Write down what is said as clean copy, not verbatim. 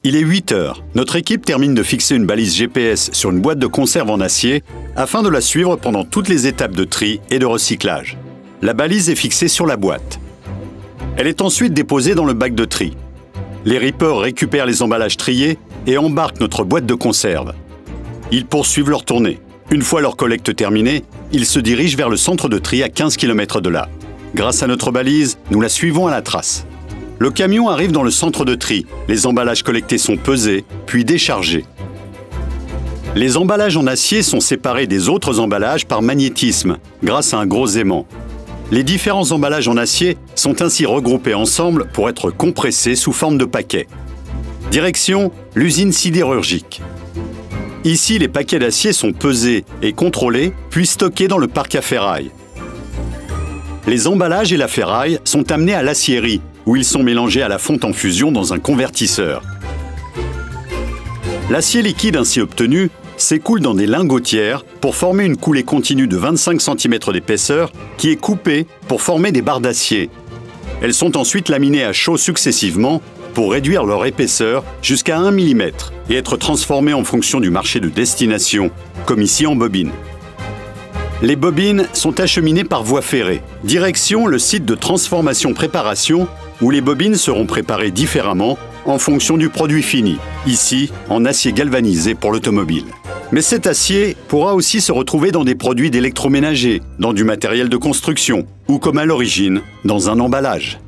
Il est 8 heures. Notre équipe termine de fixer une balise GPS sur une boîte de conserve en acier afin de la suivre pendant toutes les étapes de tri et de recyclage. La balise est fixée sur la boîte. Elle est ensuite déposée dans le bac de tri. Les rippers récupèrent les emballages triés et embarquent notre boîte de conserve. Ils poursuivent leur tournée. Une fois leur collecte terminée, ils se dirigent vers le centre de tri à 15 km de là. Grâce à notre balise, nous la suivons à la trace. Le camion arrive dans le centre de tri. Les emballages collectés sont pesés, puis déchargés. Les emballages en acier sont séparés des autres emballages par magnétisme, grâce à un gros aimant. Les différents emballages en acier sont ainsi regroupés ensemble pour être compressés sous forme de paquets. Direction l'usine sidérurgique. Ici, les paquets d'acier sont pesés et contrôlés, puis stockés dans le parc à ferraille. Les emballages et la ferraille sont amenés à l'aciérie, où ils sont mélangés à la fonte en fusion dans un convertisseur. L'acier liquide ainsi obtenu s'écoule dans des lingotières pour former une coulée continue de 25 cm d'épaisseur qui est coupée pour former des barres d'acier. Elles sont ensuite laminées à chaud successivement pour réduire leur épaisseur jusqu'à 1 mm et être transformées en fonction du marché de destination, comme ici en bobine. Les bobines sont acheminées par voie ferrée. Direction le site de transformation-préparation où les bobines seront préparées différemment en fonction du produit fini, ici en acier galvanisé pour l'automobile. Mais cet acier pourra aussi se retrouver dans des produits d'électroménager, dans du matériel de construction ou comme à l'origine, dans un emballage.